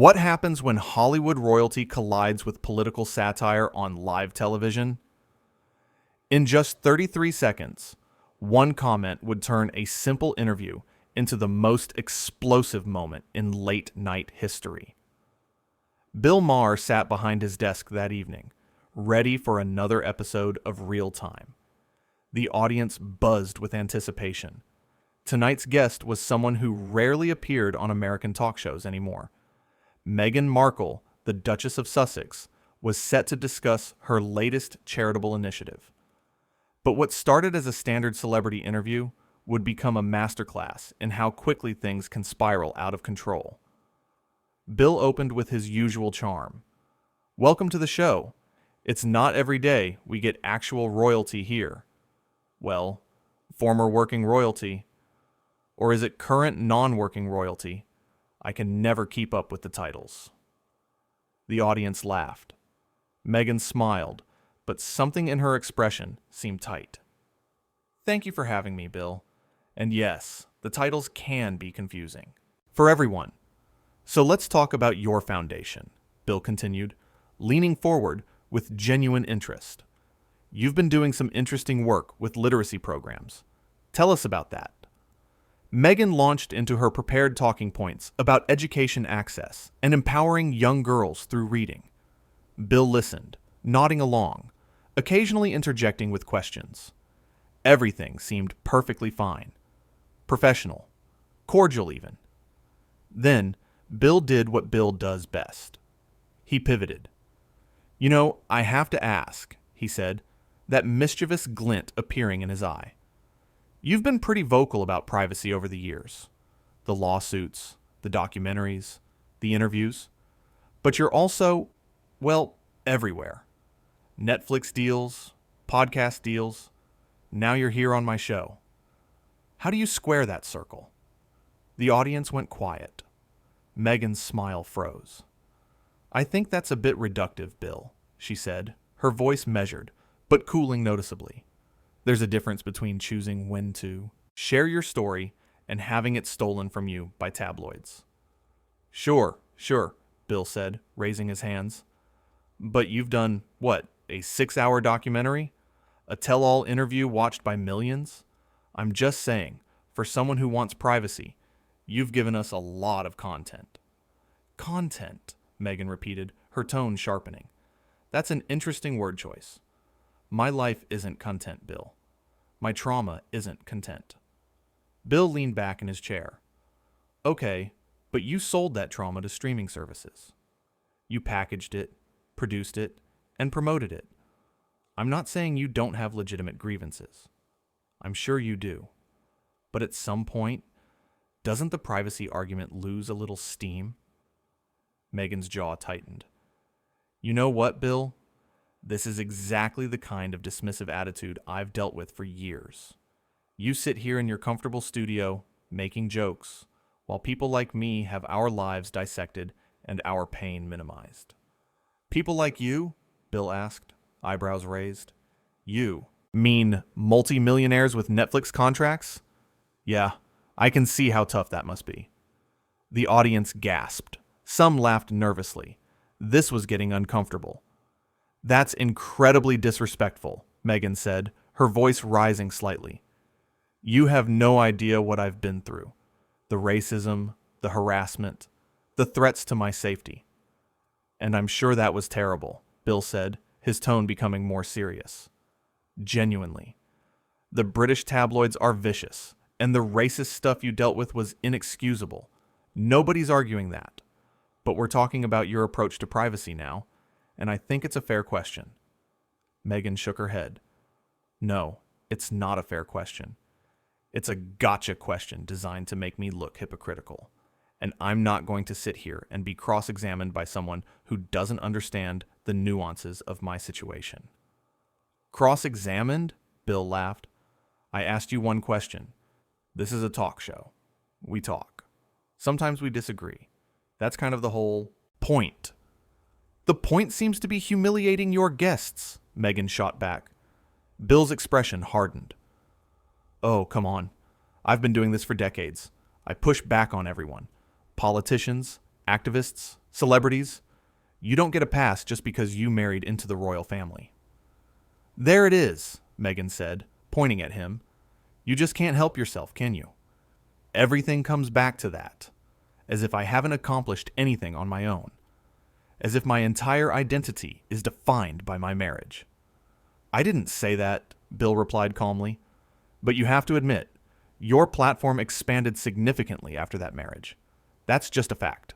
What happens when Hollywood royalty collides with political satire on live television? In just 33 seconds, one comment would turn a simple interview into the most explosive moment in late-night history. Bill Maher sat behind his desk that evening, ready for another episode of Real Time. The audience buzzed with anticipation. Tonight's guest was someone who rarely appeared on American talk shows anymore. Meghan Markle, the Duchess of Sussex, was set to discuss her latest charitable initiative. But what started as a standard celebrity interview would become a masterclass in how quickly things can spiral out of control. Bill opened with his usual charm. "Welcome to the show. It's not every day we get actual royalty here." Well, former working royalty. Or is it current non-working royalty? I can never keep up with the titles. The audience laughed. Meghan smiled, but something in her expression seemed tight. "Thank you for having me, Bill. And yes, the titles can be confusing. For everyone. So let's talk about your foundation," Bill continued, leaning forward with genuine interest. "You've been doing some interesting work with literacy programs. Tell us about that." Meghan launched into her prepared talking points about education access and empowering young girls through reading. Bill listened, nodding along, occasionally interjecting with questions. Everything seemed perfectly fine. Professional. Cordial even. Then, Bill did what Bill does best. He pivoted. "You know, I have to ask," he said, that mischievous glint appearing in his eye. "You've been pretty vocal about privacy over the years. The lawsuits, the documentaries, the interviews. But you're also, well, everywhere. Netflix deals, podcast deals. Now you're here on my show. How do you square that circle?" The audience went quiet. Meghan's smile froze. "I think that's a bit reductive, Bill," she said, her voice measured, but cooling noticeably. "There's a difference between choosing when to share your story and having it stolen from you by tabloids." Sure, Bill said, raising his hands. "But you've done, what, a 6-hour documentary? A tell-all interview watched by millions? I'm just saying, for someone who wants privacy, you've given us a lot of content." "Content," Meghan repeated, her tone sharpening. "That's an interesting word choice. My life isn't content, Bill. My trauma isn't content." Bill leaned back in his chair. "Okay, but you sold that trauma to streaming services. You packaged it, produced it, and promoted it. I'm not saying you don't have legitimate grievances. I'm sure you do. But at some point, doesn't the privacy argument lose a little steam?" Meghan's jaw tightened. "You know what, Bill? This is exactly the kind of dismissive attitude I've dealt with for years. You sit here in your comfortable studio, making jokes, while people like me have our lives dissected and our pain minimized." "People like you?" Bill asked, eyebrows raised. "You mean multi-millionaires with Netflix contracts? Yeah, I can see how tough that must be." The audience gasped. Some laughed nervously. This was getting uncomfortable. "That's incredibly disrespectful," Meghan said, her voice rising slightly. "You have no idea what I've been through. The racism, the harassment, the threats to my safety." "And I'm sure that was terrible," Bill said, his tone becoming more serious. "Genuinely. The British tabloids are vicious, and the racist stuff you dealt with was inexcusable. Nobody's arguing that. But we're talking about your approach to privacy now, and I think it's a fair question." Meghan shook her head. "No, it's not a fair question. It's a gotcha question designed to make me look hypocritical. And I'm not going to sit here and be cross-examined by someone who doesn't understand the nuances of my situation." "Cross-examined?" Bill laughed. "I asked you one question. This is a talk show. We talk. Sometimes we disagree. That's kind of the whole point." "The point seems to be humiliating your guests," Meghan shot back. Bill's expression hardened. "Oh, come on. I've been doing this for decades. I push back on everyone. Politicians, activists, Celebrities, you don't get a pass just because you married into the royal family. There it is, Meghan said, pointing at him. You just can't help yourself, can you? Everything comes back to that, as if I haven't accomplished anything on my own, as if my entire identity is defined by my marriage. I didn't say that, Bill replied calmly, but you have to admit, your platform expanded significantly after that marriage. That's just a fact.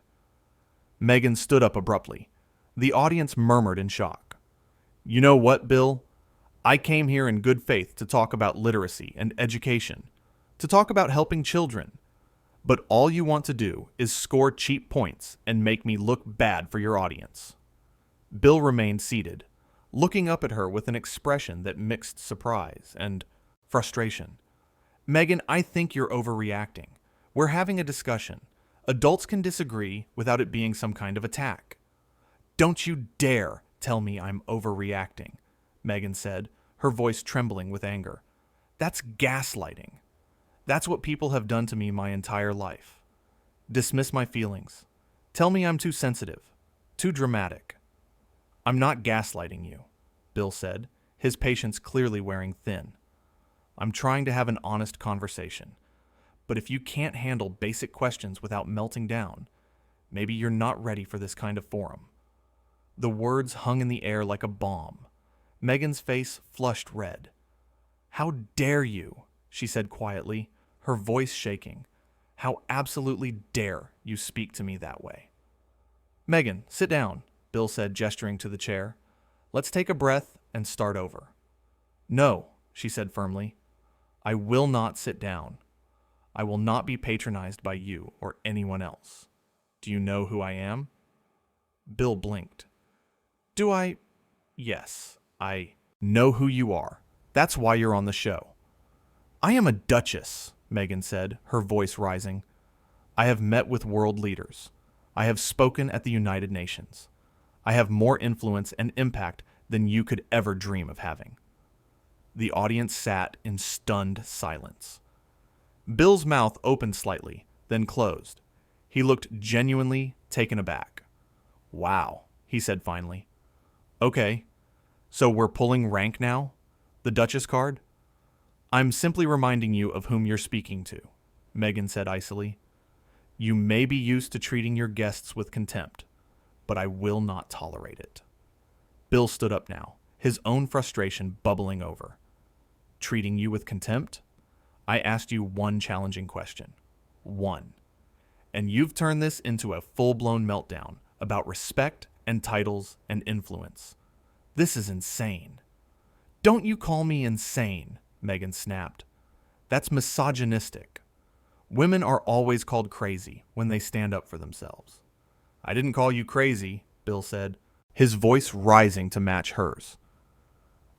Meghan stood up abruptly. The audience murmured in shock. You know what, Bill? I came here in good faith to talk about literacy and education, to talk about helping children. But all you want to do is score cheap points and make me look bad for your audience. Bill remained seated, looking up at her with an expression that mixed surprise and frustration. Meghan, I think you're overreacting. We're having a discussion. Adults can disagree without it being some kind of attack. Don't you dare tell me I'm overreacting, Meghan said, her voice trembling with anger. That's gaslighting. That's what people have done to me my entire life. Dismiss my feelings. Tell me I'm too sensitive, too dramatic. I'm not gaslighting you, Bill said, his patience clearly wearing thin. I'm trying to have an honest conversation. But if you can't handle basic questions without melting down, maybe you're not ready for this kind of forum. The words hung in the air like a bomb. Meghan's face flushed red. How dare you, she said quietly, her voice shaking. How absolutely dare you speak to me that way? Meghan, sit down, Bill said, gesturing to the chair. Let's take a breath and start over. No, she said firmly. I will not sit down. I will not be patronized by you or anyone else. Do you know who I am? Bill blinked. Do I? Yes, I know who you are. That's why you're on the show. I am a duchess, Meghan said, her voice rising. I have met with world leaders. I have spoken at the United Nations. I have more influence and impact than you could ever dream of having. The audience sat in stunned silence. Bill's mouth opened slightly, then closed. He looked genuinely taken aback. Wow, he said finally. Okay, so we're pulling rank now? The Duchess card? I'm simply reminding you of whom you're speaking to, Meghan said icily. You may be used to treating your guests with contempt, but I will not tolerate it. Bill stood up now, his own frustration bubbling over. Treating you with contempt? I asked you one challenging question. One. And you've turned this into a full-blown meltdown about respect and titles and influence. This is insane. Don't you call me insane, Meghan snapped. That's misogynistic. Women are always called crazy when they stand up for themselves. I didn't call you crazy, Bill said, his voice rising to match hers.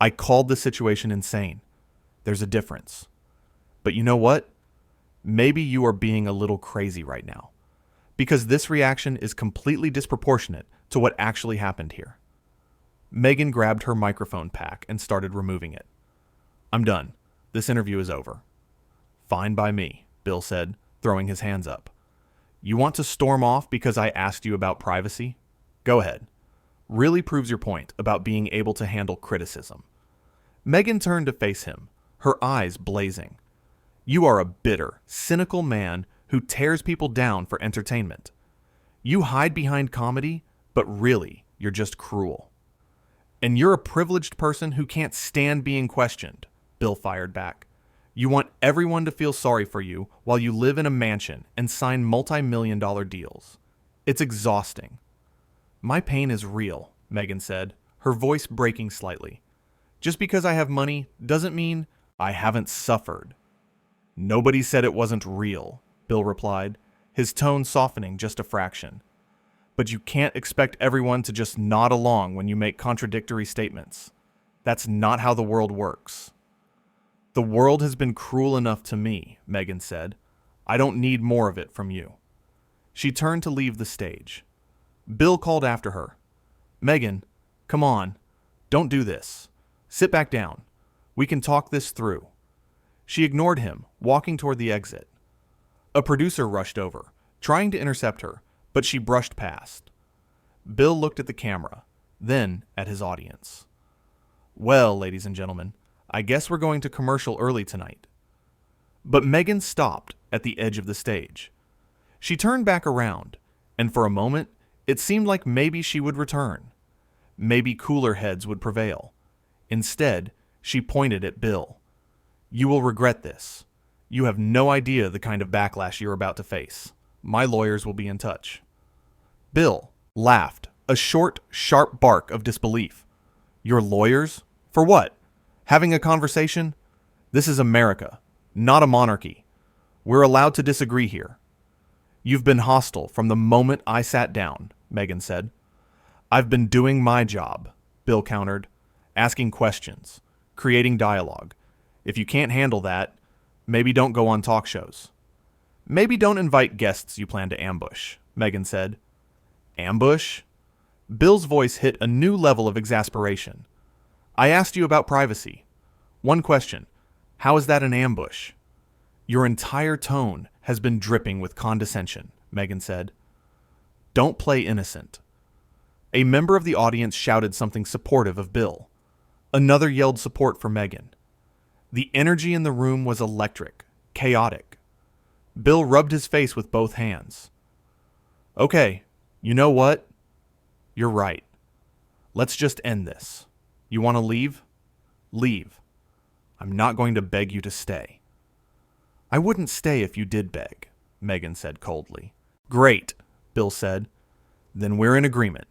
I called the situation insane. There's a difference. But you know what? Maybe you are being a little crazy right now, because this reaction is completely disproportionate to what actually happened here. Meghan grabbed her microphone pack and started removing it. I'm done. This interview is over. Fine by me, Bill said, throwing his hands up. You want to storm off because I asked you about privacy? Go ahead. Really proves your point about being able to handle criticism. Meghan turned to face him, her eyes blazing. You are a bitter, cynical man who tears people down for entertainment. You hide behind comedy, but really, you're just cruel. And you're a privileged person who can't stand being questioned, Bill fired back. You want everyone to feel sorry for you while you live in a mansion and sign multi-million-dollar deals. It's exhausting. My pain is real, Meghan said, her voice breaking slightly. Just because I have money doesn't mean I haven't suffered. Nobody said it wasn't real, Bill replied, his tone softening just a fraction. But you can't expect everyone to just nod along when you make contradictory statements. That's not how the world works. The world has been cruel enough to me, Meghan said. I don't need more of it from you. She turned to leave the stage. Bill called after her. Meghan, come on. Don't do this. Sit back down. We can talk this through. She ignored him, walking toward the exit. A producer rushed over, trying to intercept her, but she brushed past. Bill looked at the camera, then at his audience. Well, ladies and gentlemen, I guess we're going to commercial early tonight. But Meghan stopped at the edge of the stage. She turned back around, and for a moment, it seemed like maybe she would return. Maybe cooler heads would prevail. Instead, she pointed at Bill. You will regret this. You have no idea the kind of backlash you're about to face. My lawyers will be in touch. Bill laughed, a short, sharp bark of disbelief. Your lawyers? For what? Having a conversation? This is America, not a monarchy. We're allowed to disagree here. You've been hostile from the moment I sat down, Meghan said. I've been doing my job, Bill countered, asking questions, creating dialogue. If you can't handle that, maybe don't go on talk shows. Maybe don't invite guests you plan to ambush, Meghan said. Ambush? Bill's voice hit a new level of exasperation. I asked you about privacy. One question. How is that an ambush? Your entire tone has been dripping with condescension, Meghan said. Don't play innocent. A member of the audience shouted something supportive of Bill. Another yelled support for Meghan. The energy in the room was electric, chaotic. Bill rubbed his face with both hands. Okay, you know what? You're right. Let's just end this. You want to leave? Leave. I'm not going to beg you to stay. I wouldn't stay if you did beg, Meghan said coldly. Great, Bill said. Then we're in agreement.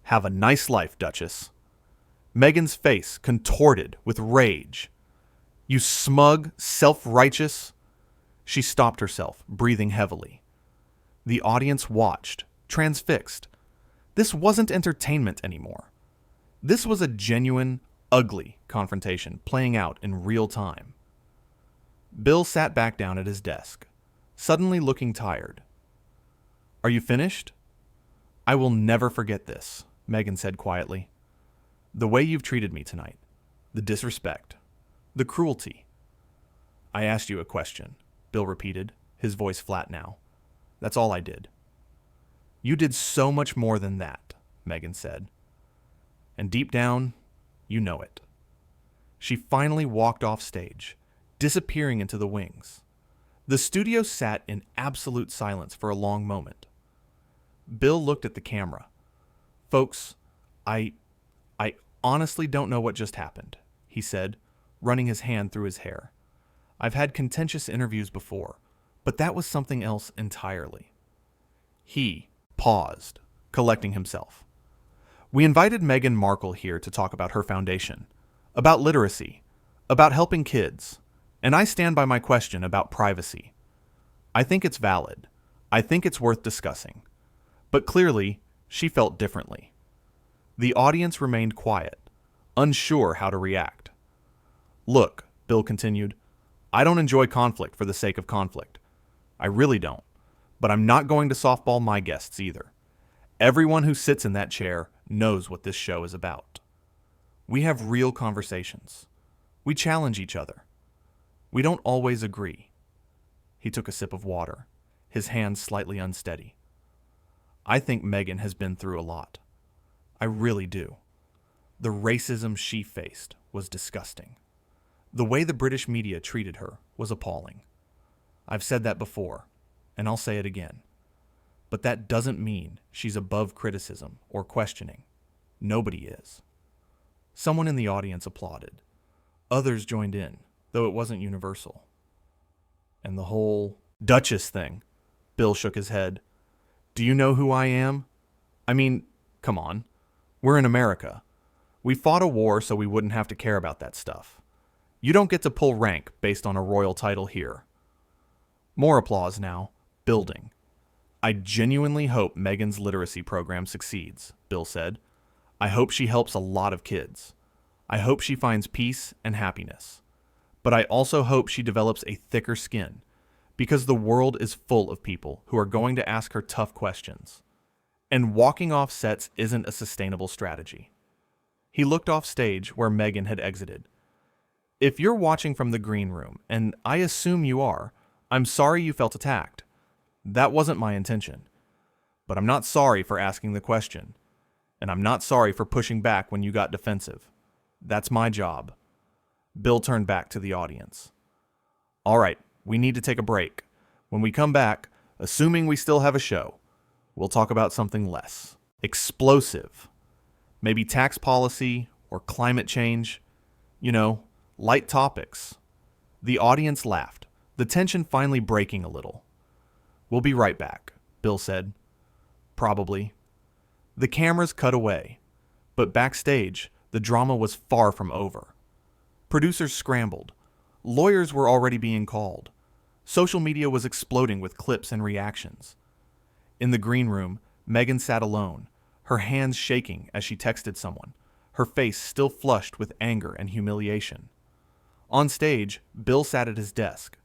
Have a nice life, Duchess. Meghan's face contorted with rage. You smug, self-righteous... She stopped herself, breathing heavily. The audience watched, transfixed. This wasn't entertainment anymore. This was a genuine, ugly confrontation playing out in real time. Bill sat back down at his desk, suddenly looking tired. Are you finished? I will never forget this, Meghan said quietly. The way you've treated me tonight, the disrespect, the cruelty. I asked you a question, Bill repeated, his voice flat now. That's all I did. You did so much more than that, Meghan said. And deep down, you know it. She finally walked off stage, disappearing into the wings. The studio sat in absolute silence for a long moment. Bill looked at the camera. Folks, I honestly don't know what just happened, he said, running his hand through his hair. I've had contentious interviews before, but that was something else entirely. He paused, collecting himself. We invited Meghan Markle here to talk about her foundation, about literacy, about helping kids, and I stand by my question about privacy. I think it's valid. I think it's worth discussing. But clearly, she felt differently. The audience remained quiet, unsure how to react. Look, Bill continued, I don't enjoy conflict for the sake of conflict. I really don't. But I'm not going to softball my guests either. Everyone who sits in that chair knows what this show is about. We have real conversations. We challenge each other. We don't always agree. He took a sip of water, his hand slightly unsteady. I think Meghan has been through a lot. I really do. The racism she faced was disgusting. The way the British media treated her was appalling. I've said that before, and I'll say it again. But that doesn't mean she's above criticism or questioning. Nobody is. Someone in the audience applauded. Others joined in, though it wasn't universal. And the whole Duchess thing, Bill shook his head. Do you know who I am? I mean, come on. We're in America. We fought a war so we wouldn't have to care about that stuff. You don't get to pull rank based on a royal title here. More applause now, building. I genuinely hope Meghan's literacy program succeeds, Bill said. I hope she helps a lot of kids. I hope she finds peace and happiness. But I also hope she develops a thicker skin, because the world is full of people who are going to ask her tough questions. And walking off sets isn't a sustainable strategy. He looked off stage where Meghan had exited. If you're watching from the green room, and I assume you are, I'm sorry you felt attacked. That wasn't my intention. But I'm not sorry for asking the question. and I'm not sorry for pushing back when you got defensive. That's my job." Bill turned back to the audience. "All right, we need to take a break. When we come back, assuming we still have a show, we'll talk about something less explosive. Maybe tax policy or climate change. You know, light topics." The audience laughed, the tension finally breaking a little. "We'll be right back," Bill said. "Probably." The cameras cut away, but backstage, the drama was far from over. Producers scrambled. Lawyers were already being called. Social media was exploding with clips and reactions. In the green room, Meghan sat alone, her hands shaking as she texted someone, her face still flushed with anger and humiliation. On stage, Bill sat at his desk,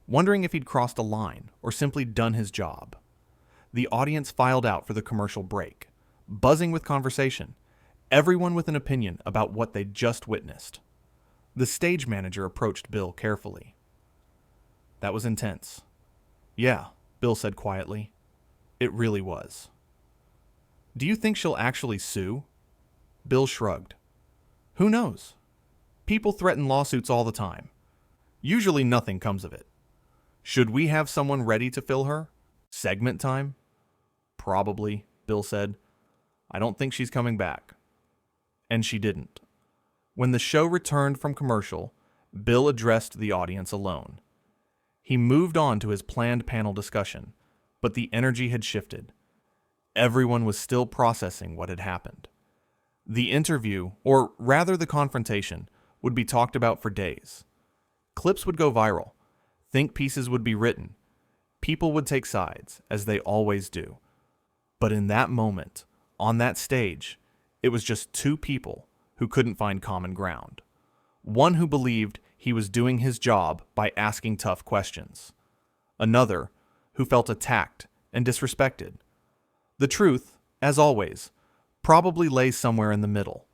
wondering if he'd crossed a line or simply done his job. The audience filed out for the commercial break, buzzing with conversation, everyone with an opinion about what they'd just witnessed. The stage manager approached Bill carefully. "That was intense." "Yeah," Bill said quietly. "It really was." "Do you think she'll actually sue?" Bill shrugged. "Who knows? People threaten lawsuits all the time. Usually nothing comes of it. Should we have someone ready to fill her? Segment time?" "Probably," Bill said. "I don't think she's coming back." And she didn't. When the show returned from commercial, Bill addressed the audience alone. He moved on to his planned panel discussion, but the energy had shifted. Everyone was still processing what had happened. The interview, or rather the confrontation, would be talked about for days. Clips would go viral. Think pieces would be written. People would take sides, as they always do. But in that moment, on that stage, it was just two people who couldn't find common ground. One who believed he was doing his job by asking tough questions. Another who felt attacked and disrespected. The truth, as always, probably lay somewhere in the middle.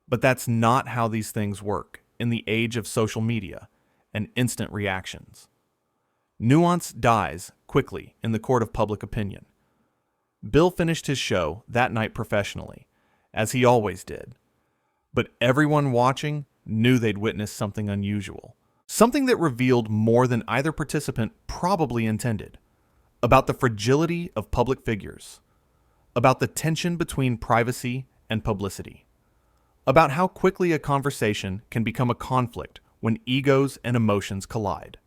But that's not how these things work in the age of social media and instant reactions. Nuance dies quickly in the court of public opinion. Bill finished his show that night professionally, as he always did. But everyone watching knew they'd witnessed something unusual. Something that revealed more than either participant probably intended. About the fragility of public figures. About the tension between privacy and publicity. About how quickly a conversation can become a conflict when egos and emotions collide.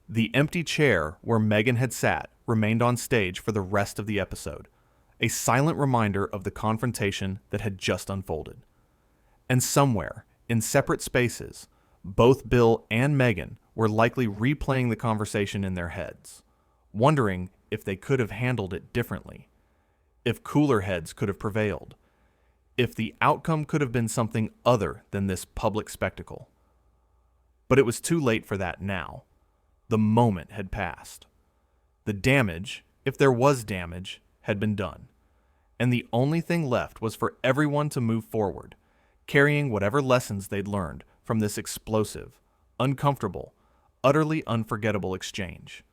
The empty chair where Meghan had sat remained on stage for the rest of the episode, a silent reminder of the confrontation that had just unfolded. And somewhere, in separate spaces, both Bill and Meghan were likely replaying the conversation in their heads, wondering if they could have handled it differently, if cooler heads could have prevailed, if the outcome could have been something other than this public spectacle. But it was too late for that now. The moment had passed. The damage, if there was damage, had been done. And the only thing left was for everyone to move forward, carrying whatever lessons they'd learned from this explosive, uncomfortable, utterly unforgettable exchange.